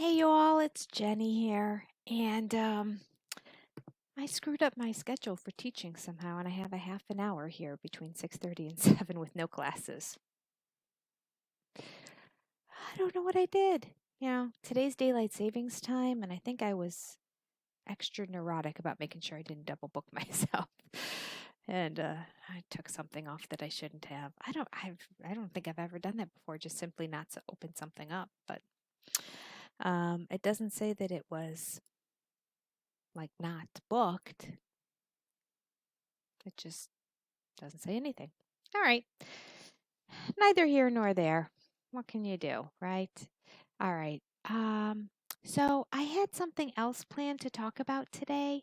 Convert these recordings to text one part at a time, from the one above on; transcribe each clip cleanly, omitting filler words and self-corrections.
Hey y'all, it's Jenny here. And I screwed up my schedule for teaching somehow, and I have a half an hour here between 6:30 and 7 with no classes. I don't know what I did. Today's daylight savings time, and I think I was extra neurotic about making sure I didn't double book myself. And I took something off that I shouldn't have. I don't think I've ever done that before, just simply not to open something up, but it doesn't say that it was like not booked. It just doesn't say anything. All right. Neither here nor there. What can you do, right? All right. So I had something else planned to talk about today,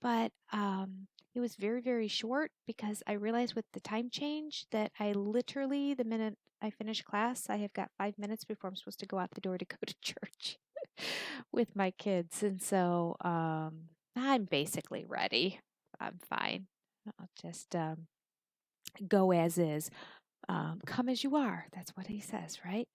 but it was very, very short because I realized with the time change that I literally, the minute I finish class, I have got 5 minutes before I'm supposed to go out the door to go to church with my kids. And so I'm basically ready. I'm fine. I'll just go as is. Come as you are. That's what he says, right?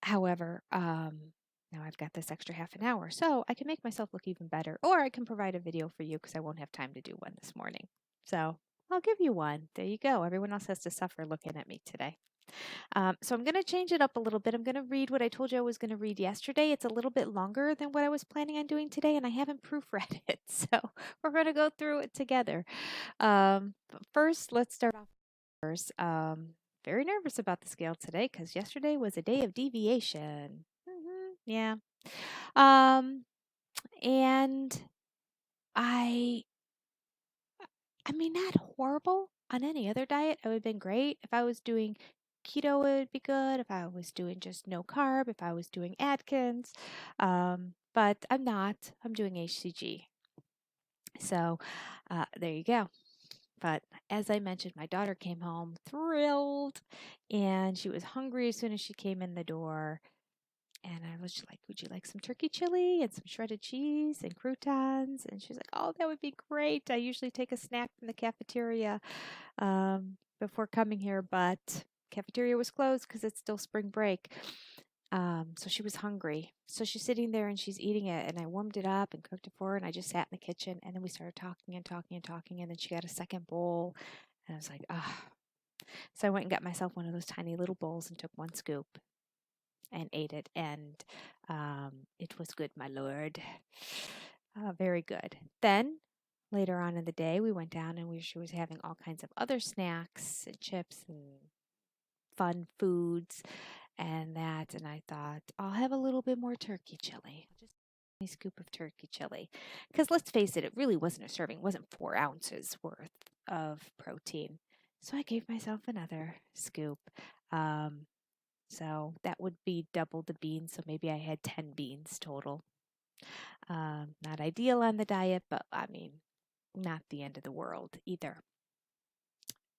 However, now I've got this extra half an hour, so I can make myself look even better, or I can provide a video for you because I won't have time to do one this morning. So I'll give you one. There you go. Everyone else has to suffer looking at me today. So I'm going to change it up a little bit. I'm going to read what I told you I was going to read yesterday. It's a little bit longer than what I was planning on doing today, and I haven't proofread it. So we're going to go through it together. But first, let's start off first. Very nervous about the scale today because yesterday was a day of deviation. Yeah. Um, and I, I mean, not horrible. On any other diet, I would have been great. If I was doing keto, it would be good. If I was doing just no carb, if I was doing Atkins. But I'm not. I'm doing HCG. So there you go. But as I mentioned, my daughter came home thrilled and she was hungry as soon as she came in the door. And I was like, would you like some turkey chili and some shredded cheese and croutons? And she's like, oh, that would be great. I usually take a snack from the cafeteria before coming here, but cafeteria was closed because it's still spring break. So she was hungry. So she's sitting there and she's eating it. And I warmed it up and cooked it for her. And I just sat in the kitchen. And then we started talking and talking and talking. And then she got a second bowl. And I was like, ah. So I went and got myself one of those tiny little bowls and took one scoop and ate it. And it was good, my lord. Very good. Then later on in the day, we went down and she was having all kinds of other snacks and chips and fun foods and that. And I thought, I'll have a little bit more turkey chili. Just a scoop of turkey chili. Because let's face it, it really wasn't a serving. It wasn't 4 ounces worth of protein. So I gave myself another scoop. So that would be double the beans. So maybe I had 10 beans total. Not ideal on the diet, but I mean, not the end of the world either.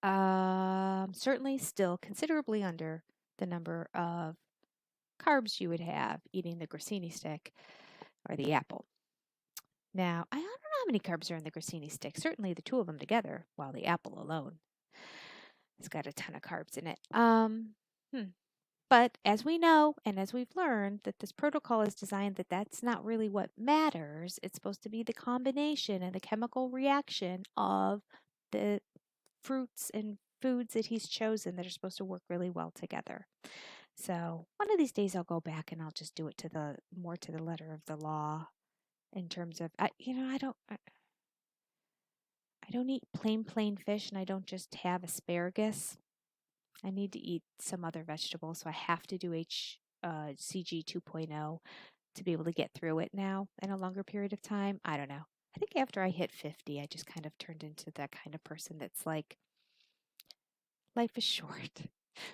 Certainly still considerably under the number of carbs you would have eating the grissini stick or the apple. Now, I don't know how many carbs are in the grissini stick. Certainly the two of them together, while the apple alone has got a ton of carbs in it. But as we know, and as we've learned, that this protocol is designed that that's not really what matters. It's supposed to be the combination and the chemical reaction of the fruits and foods that he's chosen that are supposed to work really well together. So one of these days I'll go back and I'll just do it to the more to the letter of the law in terms of I don't eat plain fish and I don't just have asparagus. I need to eat some other vegetables, so I have to do HCG 2.0 to be able to get through it now in a longer period of time. I don't know. I think after I hit 50, I just kind of turned into that kind of person that's like, life is short.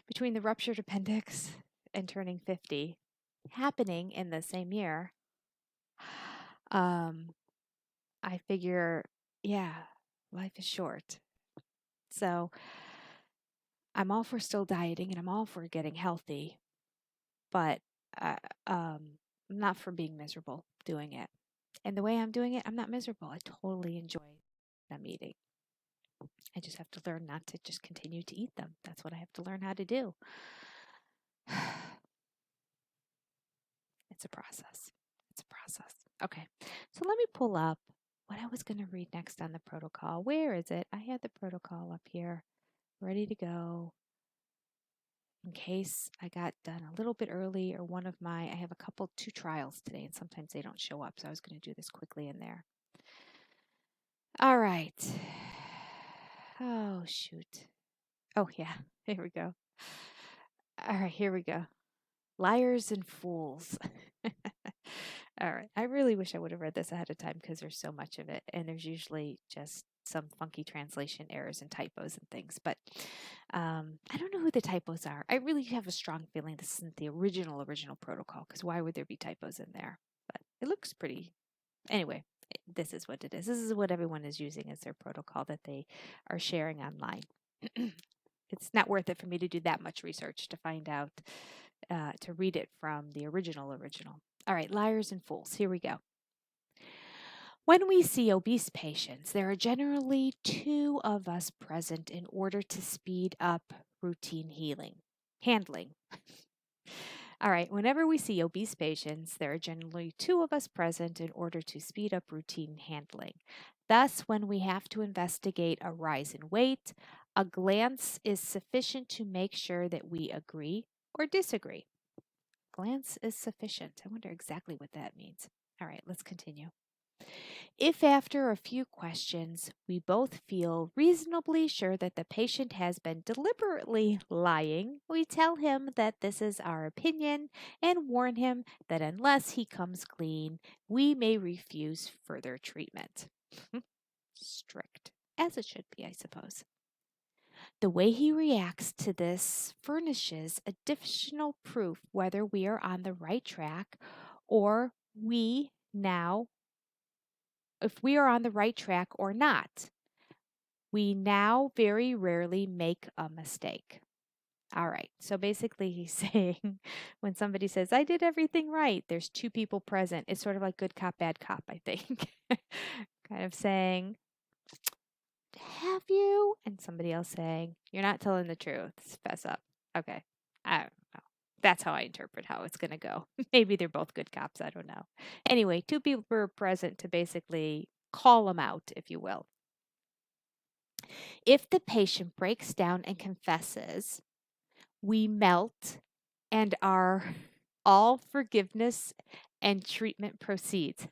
Between the ruptured appendix and turning 50, happening in the same year, I figure, yeah, life is short. So I'm all for still dieting and I'm all for getting healthy, but I'm not for being miserable doing it. And the way I'm doing it, I'm not miserable. I totally enjoy what I'm eating. I just have to learn not to just continue to eat them. That's what I have to learn how to do. It's a process. It's a process. Okay. So let me pull up what I was going to read next on the protocol. Where is it? I had the protocol up here ready to go in case I got done a little bit early or I have two trials today and sometimes they don't show up. So I was going to do this quickly in there. All right. Oh, shoot. Oh, yeah. Here we go. All right, here we go. Liars and fools. All right. I really wish I would have read this ahead of time because there's so much of it. And there's usually just some funky translation errors and typos and things. But I don't know who the typos are. I really have a strong feeling this isn't the original protocol because why would there be typos in there? But it looks pretty. Anyway, this is what it is. This is what everyone is using as their protocol that they are sharing online. It's not worth it for me to do that much research to find out, to read it from the original. All right, liars and fools. Here we go. When we see obese patients, there are generally two of us present in order to speed up routine handling. All right, whenever we see obese patients, there are generally two of us present in order to speed up routine handling. Thus, when we have to investigate a rise in weight, a glance is sufficient to make sure that we agree or disagree. Glance is sufficient. I wonder exactly what that means. All right, let's continue. If after a few questions we both feel reasonably sure that the patient has been deliberately lying, we tell him that this is our opinion and warn him that unless he comes clean, we may refuse further treatment. Strict, as it should be, I suppose. The way he reacts to this furnishes additional proof whether we are on the right track or if we are on the right track or not. We now very rarely make a mistake. All right. So basically, he's saying when somebody says, I did everything right, there's two people present. It's sort of like good cop, bad cop, I think. Kind of saying, have you? And somebody else saying, you're not telling the truth. Fess up. Okay. I don't know. That's how I interpret how it's going to go. Maybe they're both good cops. I don't know. Anyway, two people were present to basically call them out, if you will. If the patient breaks down and confesses, we melt and all forgiveness and treatment proceeds.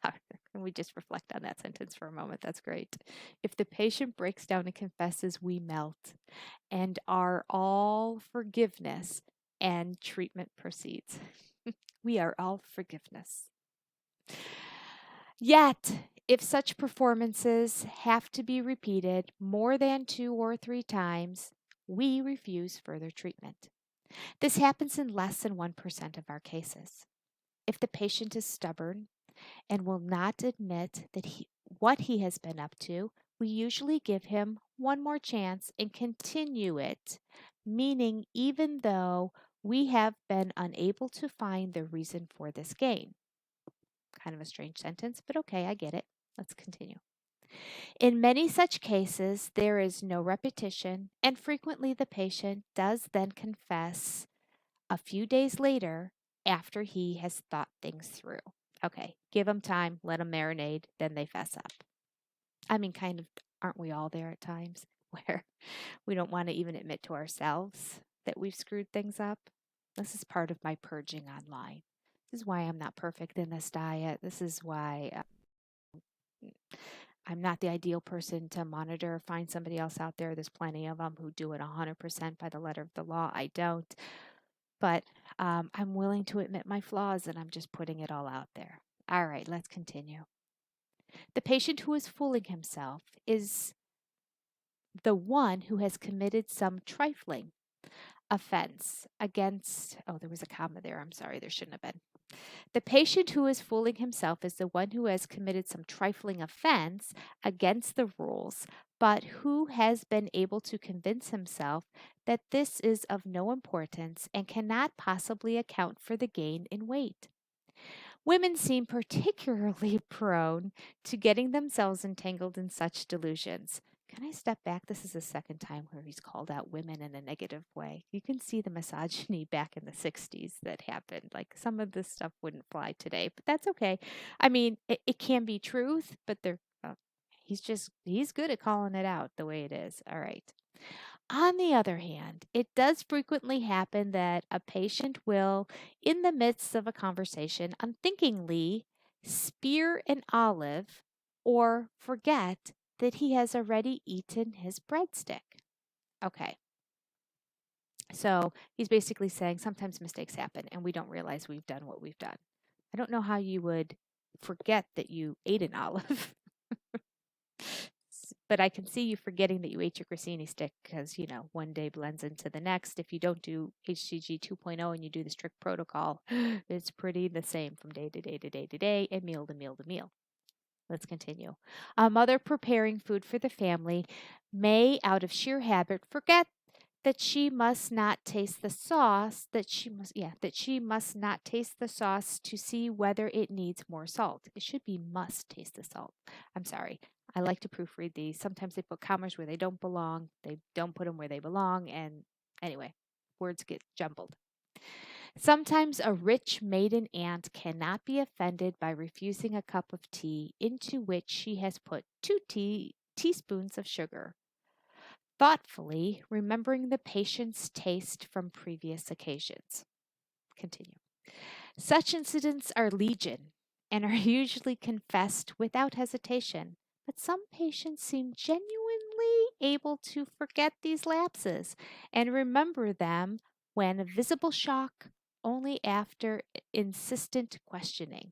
Can we just reflect on that sentence for a moment? That's great. If the patient breaks down and confesses, we melt and all forgiveness and treatment proceeds. We are all forgiveness. Yet, if such performances have to be repeated more than 2 or 3 times, we refuse further treatment. This happens in less than 1% of our cases. If the patient is stubborn and will not admit what he has been up to, we usually give him one more chance and continue it, meaning even though we have been unable to find the reason for this gain. Kind of a strange sentence, but okay, I get it. Let's continue. In many such cases, there is no repetition, and frequently the patient does then confess a few days later after he has thought things through. Okay, give them time, let them marinate, then they fess up. I mean, kind of, aren't we all there at times where we don't want to even admit to ourselves that we've screwed things up? This is part of my purging online. This is why I'm not perfect in this diet. This is why I'm not the ideal person to monitor. Find somebody else out there. There's plenty of them who do it 100% by the letter of the law. I don't. But I'm willing to admit my flaws and I'm just putting it all out there. All right, let's continue. The patient who is fooling himself is the one who has committed some trifling offense against, there was a comma there. I'm sorry, there shouldn't have been. The patient who is fooling himself is the one who has committed some trifling offense against the rules, but who has been able to convince himself that this is of no importance and cannot possibly account for the gain in weight. Women seem particularly prone to getting themselves entangled in such delusions. Can I step back? This is the second time where he's called out women in a negative way. You can see the misogyny back in the 60s that happened. Like some of this stuff wouldn't fly today, but that's okay. I mean, it can be truth, but he's good at calling it out the way it is. All right. On the other hand, it does frequently happen that a patient will, in the midst of a conversation, unthinkingly spear an olive or forget that he has already eaten his breadstick. Okay, so he's basically saying sometimes mistakes happen and we don't realize we've done what we've done. I don't know how you would forget that you ate an olive. But I can see you forgetting that you ate your grissini stick because, one day blends into the next. If you don't do HCG 2.0 and you do the strict protocol, it's pretty the same from day to day to day to day and meal to meal to meal. Let's continue. A mother preparing food for the family may, out of sheer habit, forget that she must not taste the sauce, that she must not taste the sauce to see whether it needs more salt. It should be must taste the salt. I'm sorry. I like to proofread these. Sometimes they put commas where they don't belong. They don't put them where they belong. And anyway, words get jumbled. Sometimes a rich maiden aunt cannot be offended by refusing a cup of tea into which she has put 2 teaspoons of sugar, thoughtfully remembering the patient's taste from previous occasions. Continue. Such incidents are legion and are usually confessed without hesitation, but some patients seem genuinely able to forget these lapses and remember them when a visible shock only after insistent questioning.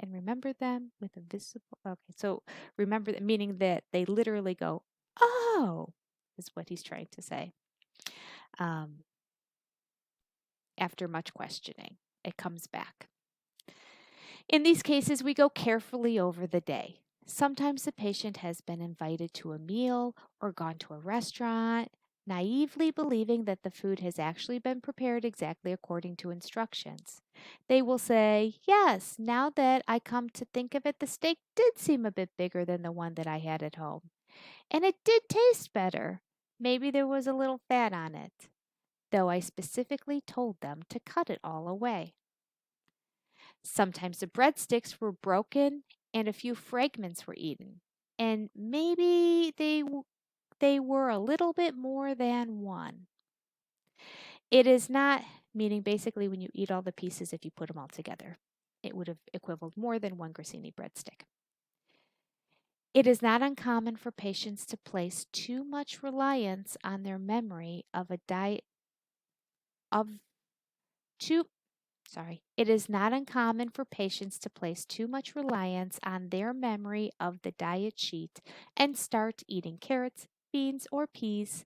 And remember them with a visible. Okay, so remember that meaning that they literally go, oh, is what he's trying to say. Um, After much questioning, it comes back. In these cases, we go carefully over the day. Sometimes the patient has been invited to a meal or gone to a restaurant, naively believing that the food has actually been prepared exactly according to instructions. They will say, yes, now that I come to think of it, the steak did seem a bit bigger than the one that I had at home. And it did taste better. Maybe there was a little fat on it, though I specifically told them to cut it all away. Sometimes the breadsticks were broken and a few fragments were eaten, and maybe they were a little bit more than one. It is not, meaning basically when you eat all the pieces, if you put them all together, it would have equivaled more than one grissini breadstick. It is not uncommon for patients to place too much reliance on their memory of a diet of too It is not uncommon for patients to place too much reliance on their memory of the diet sheet and start eating carrots, beans, or peas,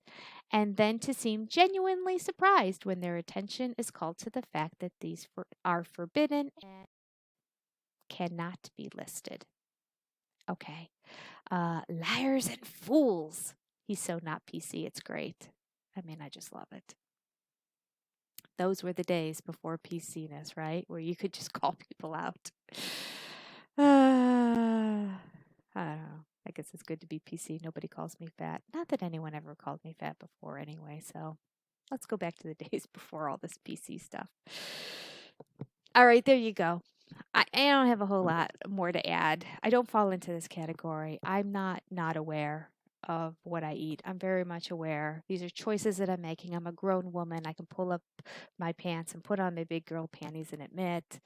and then to seem genuinely surprised when their attention is called to the fact that these are forbidden and cannot be listed. Okay. Liars and fools. He's so not PC. It's great. I mean, I just love it. Those were the days before PC-ness, right? Where you could just call people out. I don't know. I guess it's good to be PC. Nobody calls me fat. Not that anyone ever called me fat before anyway, so let's go back to the days before all this PC stuff. All right, there you go. I don't have a whole lot more to add. I don't fall into this category. I'm not aware of what I eat. I'm very much aware. These are choices that I'm making. I'm a grown woman. I can pull up my pants and put on my big girl panties and admit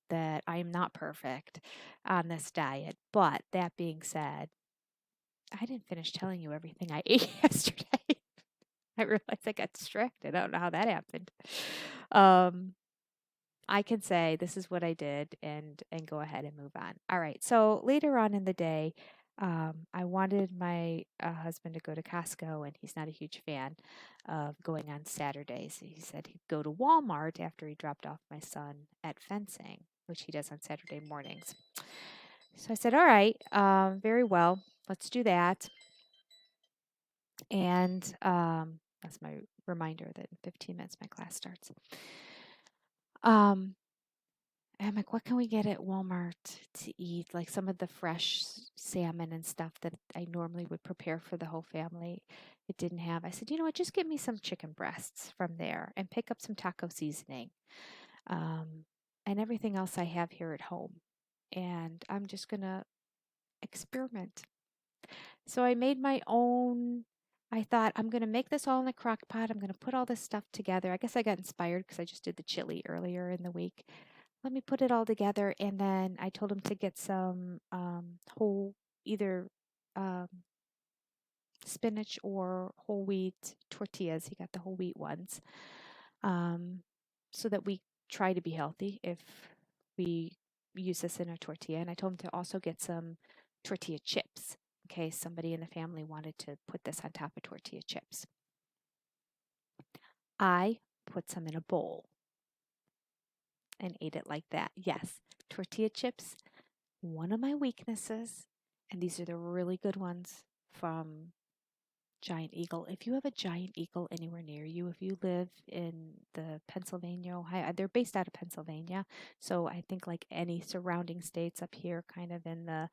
that I am not perfect on this diet. But that being said, I didn't finish telling you everything I ate yesterday. I realized I got distracted. I don't know how that happened. I can say this is what I did and go ahead and move on. All right. So later on in the day, I wanted my husband to go to Costco, and he's not a huge fan of going on Saturdays. He said he'd go to Walmart after he dropped off my son at fencing, which he does on Saturday mornings. So I said, all right, very well, let's do that. And that's my reminder that in 15 minutes my class starts. And I'm like, what can we get at Walmart to eat? Like some of the fresh salmon and stuff that I normally would prepare for the whole family. It didn't have. I said, you know what? Just get me some chicken breasts from there and pick up some taco seasoning, um, and everything else I have here at home. And I'm just going to experiment. So I made my own. I thought I'm going to make this all in a crock pot. I'm going to put all this stuff together. I guess I got inspired because I just did the chili earlier in the week. Let me put it all together. And then I told him to get some whole, either um, spinach or whole wheat tortillas. He got the whole wheat ones, um, so that we try to be healthy if we use this in a tortilla. And I told him to also get some tortilla chips in case somebody in the family wanted to put this on top of tortilla chips. I put some in a bowl and ate it like that. Yes, tortilla chips, one of my weaknesses, and these are the really good ones from Giant Eagle. If you have a Giant Eagle anywhere near you, if you live in the Pennsylvania, Ohio, they're based out of Pennsylvania. So I think like any surrounding states up here, kind of in the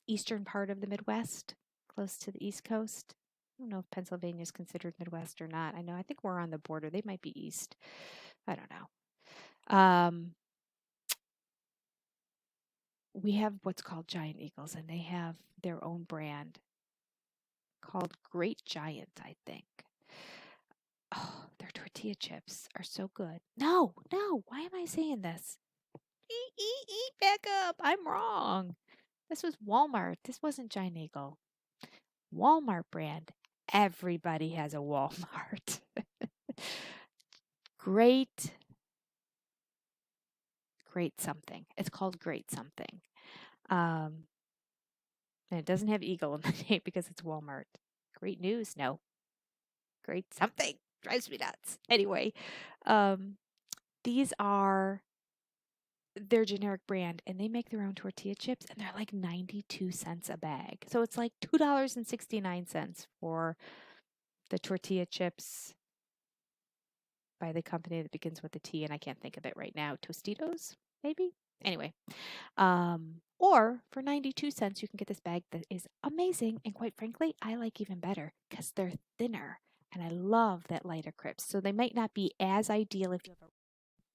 eastern part of the Midwest, close to the East Coast. I don't know if Pennsylvania is considered Midwest or not. I think we're on the border. They might be east. I don't know. We have what's called Giant Eagles, and they have their own brand called Great Giant, I think. Oh, their tortilla chips are so good. No, no, why am I saying this? Eat, back up. I'm wrong. This was Walmart. This wasn't Giant Eagle. Walmart brand. Everybody has a Walmart. Great, great something. It's called Great Something. Um, and it doesn't have Eagle in the name because it's Walmart. Great news. No, great something. Drives me nuts. Anyway, um, these are their generic brand, and they make their own tortilla chips, and they're like 92 cents a bag. So it's like $2.69 for the tortilla chips by the company that begins with a T, and I can't think of it right now. Tostitos, maybe? Anyway, or for 92 cents, you can get this bag that is amazing. And quite frankly, I like even better because they're thinner. And I love that lighter crisp. So they might not be as ideal if you have a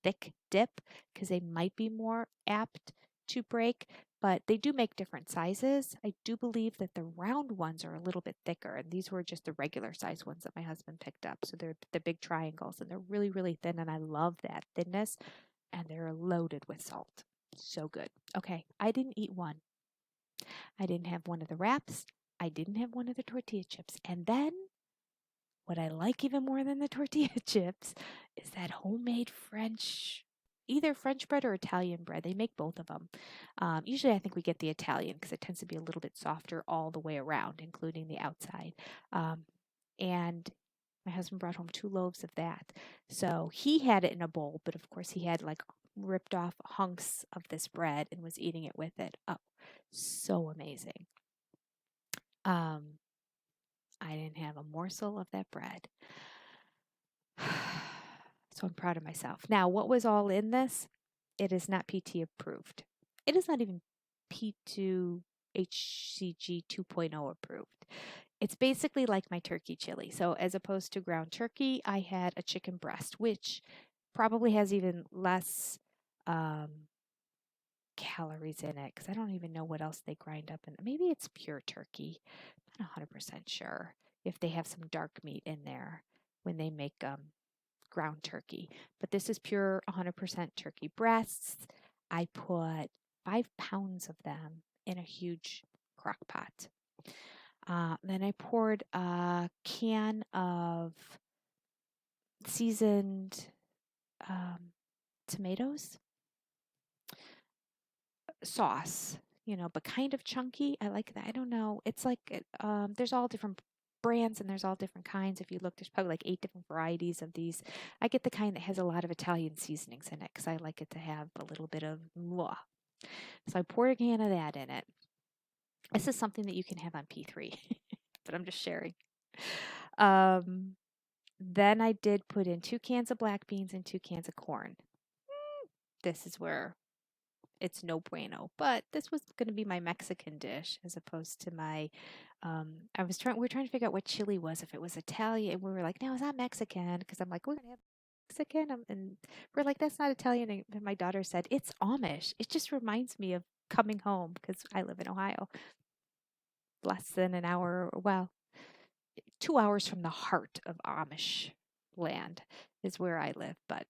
thick dip because they might be more apt to break, but they do make different sizes. I do believe that the round ones are a little bit thicker, and these were just the regular size ones that my husband picked up. So they're the big triangles, and they're really, really thin, and I love that thinness, and they're loaded with salt. So good. Okay, I didn't eat one. I didn't have one of the wraps. I didn't have one of the tortilla chips. And then what I like even more than the tortilla chips is that homemade French, either French bread or Italian bread. They make both of them. Usually, I think we get the Italian because it tends to be a little bit softer all the way around, including the outside. And my husband brought home 2 loaves of that. So he had it in a bowl, but of course, he had like ripped off hunks of this bread and was eating it with it. Oh, so amazing. Um, I didn't have a morsel of that bread. So I'm proud of myself. Now, what was all in this? It is not PT approved. It is not even P2 HCG 2.0 approved. It's basically like my turkey chili. So as opposed to ground turkey, I had a chicken breast, which probably has even less calories in it because I don't even know what else they grind up in. Maybe it's pure turkey. I'm not 100% sure if they have some dark meat in there when they make ground turkey. But this is pure 100% turkey breasts. I put 5 pounds of them in a huge crock pot. Then I poured a can of seasoned tomatoes sauce, but kind of chunky. I like that. I don't know. It's like there's all different brands and there's all different kinds. If you look, there's probably like 8 different varieties of these. I get the kind that has a lot of Italian seasonings in it because I like it to have a little bit of mwah. So I poured a can of that in it. This is something that you can have on P3, but I'm just sharing. Um, then I did put in 2 cans of black beans and 2 cans of corn. this is where it's no bueno. But this was going to be my Mexican dish as opposed to my. We were trying to figure out what chili was. If it was Italian, we were like, no, it's not Mexican because I'm like, we're gonna have Mexican, and we're like, that's not Italian. And my daughter said it's Amish. It just reminds me of coming home because I live in Ohio, less than an hour. Well, 2 hours from the heart of Amish land is where I live, but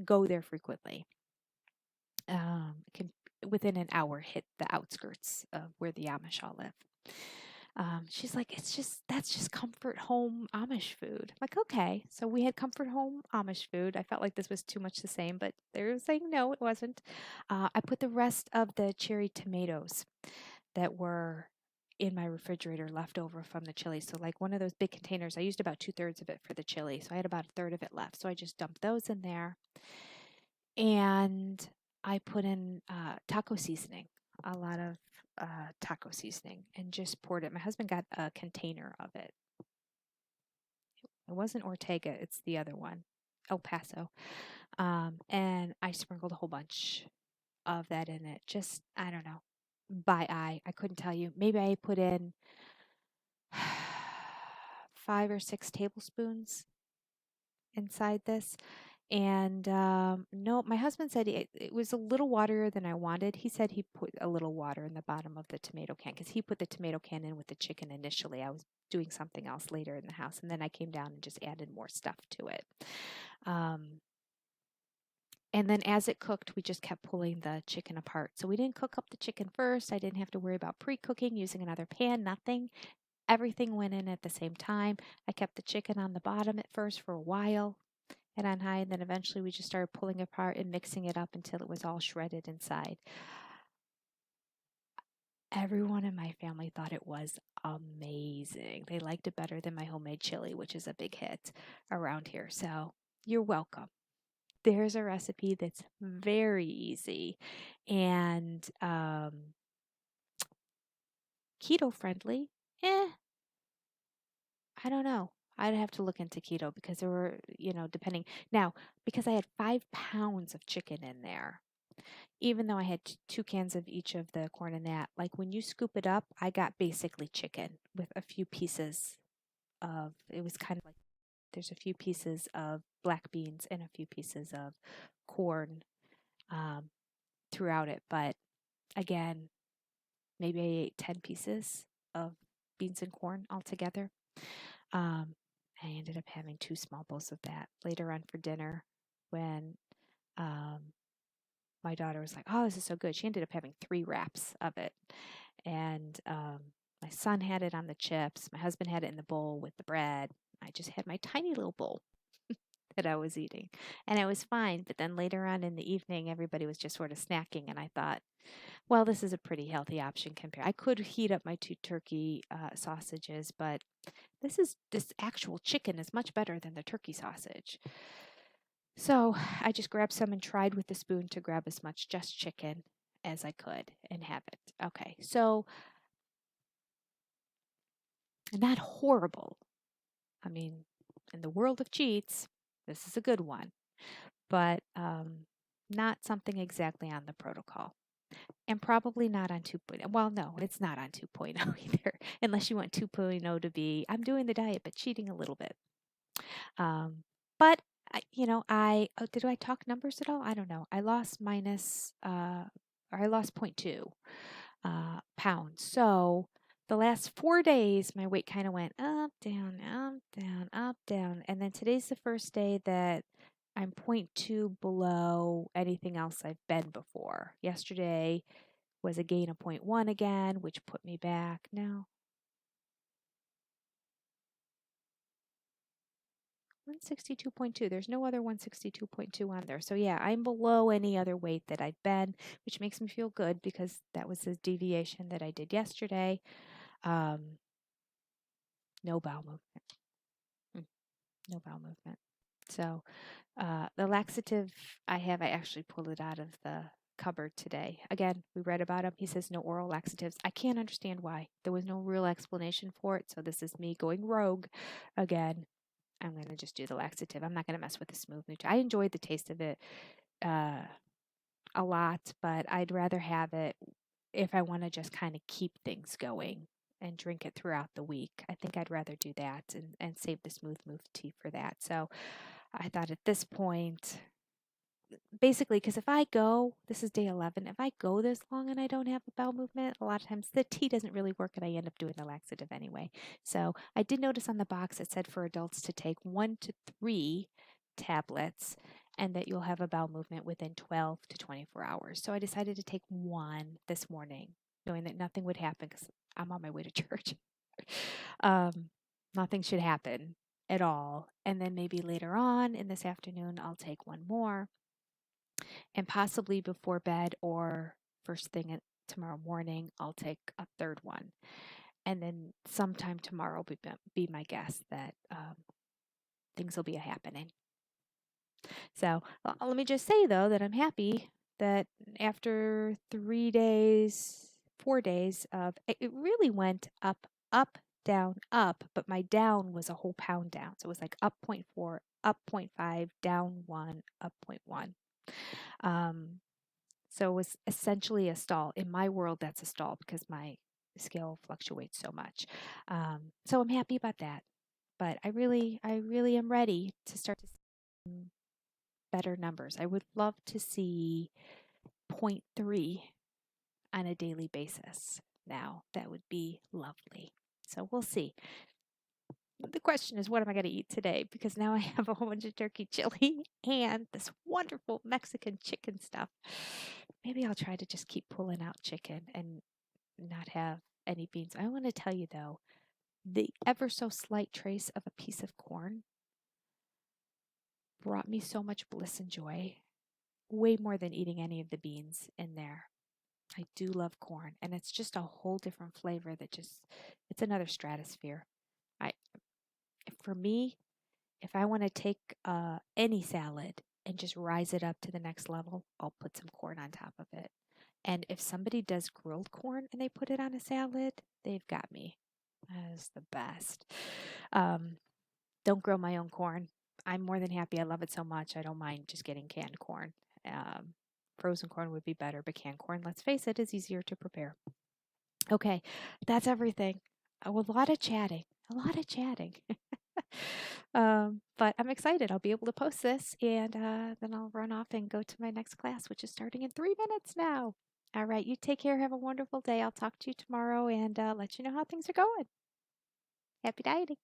go there frequently. Can within an hour hit the outskirts of where the Amish all live. She's like, that's just comfort home Amish food. I'm like, okay. So we had comfort home Amish food. I felt like this was too much the same, but they were saying no, it wasn't. I put the rest of the cherry tomatoes that were in my refrigerator left over from the chili. So like one of those big containers, I used about 2/3 of it for the chili. So I had about a third of it left. So I just dumped those in there. And I put in taco seasoning, a lot of taco seasoning, and just poured it. My husband got a container of it. It wasn't Ortega, it's the other one, El Paso. And I sprinkled a whole bunch of that in it. Just, I don't know, by eye. I couldn't tell you. Maybe I put in 5 or 6 tablespoons inside this. And no, my husband said it was a little waterier than I wanted. He said he put a little water in the bottom of the tomato can because he put the tomato can in with the chicken initially. I was doing something else later in the house, and then I came down and just added more stuff to it. Um, and then as it cooked, we just kept pulling the chicken apart. So we didn't cook up the chicken first. I didn't have to worry about pre-cooking, using another pan, nothing. Everything went in at the same time. I kept the chicken on the bottom at first for a while and on high, and then eventually we just started pulling it apart and mixing it up until it was all shredded inside. Everyone in my family thought it was amazing. They liked it better than my homemade chili, which is a big hit around here. So you're welcome. There's a recipe that's very easy and keto friendly. Eh, I don't know. I'd have to look into keto because there were, depending. Now, because I had 5 pounds of chicken in there, even though I had 2 cans of each of the corn and that, like when you scoop it up, I got basically chicken with a few pieces it was kind of like there's a few pieces of black beans and a few pieces of corn um, throughout it. But again, maybe I ate 10 pieces of beans and corn altogether. Um, I ended up having 2 small bowls of that later on for dinner when um, my daughter was like, "Oh, this is so good." She ended up having 3 wraps of it. And my son had it on the chips. My husband had it in the bowl with the bread. I just had my tiny little bowl that I was eating. And it was fine. But then later on in the evening, everybody was just sort of snacking. And I thought, well, this is a pretty healthy option compared. I could heat up my 2 turkey sausages, but this actual chicken is much better than the turkey sausage. So I just grabbed some and tried with the spoon to grab as much just chicken as I could and have it. Okay, so not horrible. I mean, in the world of cheats, this is a good one, but not something exactly on the protocol. And probably not on 2.0. Well, no, it's not on 2.0 either, unless you want 2.0 to be, I'm doing the diet, but cheating a little bit. Um, but did I talk numbers at all? I don't know. I lost or I lost zero point 0.2 pounds. So the last 4 days, my weight kind of went up, down, up, down, up, down. And then today's the first day that I'm zero point 0.2 below anything else I've been before. Yesterday was a gain of zero point 0.1 again, which put me back. No, 162.2. There's no other 162.2 on there. So yeah, I'm below any other weight that I've been, which makes me feel good because that was a deviation that I did yesterday. Um, no bowel movement. No bowel movement. So the laxative I actually pulled it out of the cupboard today. Again, we read about him. He says no oral laxatives. I can't understand why. There was no real explanation for it. So this is me going rogue again. I'm going to just do the laxative. I'm not going to mess with the smooth nutrition. I enjoyed the taste of it a lot, but I'd rather have it if I want to just kind of keep things going and drink it throughout the week. I think I'd rather do that and save the smooth move tea for that. So I thought at this point, basically, because if I go, this is day 11, if I go this long and I don't have a bowel movement, a lot of times the tea doesn't really work and I end up doing the laxative anyway. So I did notice on the box it said for adults to take 1 to 3 tablets and that you'll have a bowel movement within 12 to 24 hours. So I decided to take one this morning, knowing that nothing would happen because I'm on my way to church. um, Nothing should happen at all. And then maybe later on in this afternoon, I'll take one more and possibly before bed or first thing tomorrow morning, I'll take a third one. And then sometime tomorrow will be my guess that things will be a happening. So let me just say, though, that I'm happy that after 3 days, 4 days of it really went up, up, down, up, but my down was a whole pound down. So it was like up 0.4, up 0.5, down 1, up 0.1. So it was essentially a stall. In my world, that's a stall because my scale fluctuates so much. So I'm happy about that. But I really am ready to start to see better numbers. I would love to see 0.3 on a daily basis now. That would be lovely. So we'll see. The question is, what am I going to eat today? Because now I have a whole bunch of turkey chili and this wonderful Mexican chicken stuff. Maybe I'll try to just keep pulling out chicken and not have any beans. I want to tell you, though, the ever so slight trace of a piece of corn brought me so much bliss and joy, way more than eating any of the beans in there. I do love corn, and it's just a whole different flavor that it's another stratosphere. I, for me, if I want to take any salad and just rise it up to the next level, I'll put some corn on top of it. And if somebody does grilled corn and they put it on a salad, they've got me. That is the best. Don't grill my own corn. I'm more than happy. I love it so much. I don't mind just getting canned corn. Frozen corn would be better, but canned corn, let's face it, is easier to prepare. Okay, that's everything. A lot of chatting. A lot of chatting. But I'm excited. I'll be able to post this and then I'll run off and go to my next class, which is starting in 3 minutes now. All right, you take care. Have a wonderful day. I'll talk to you tomorrow and let you know how things are going. Happy dieting.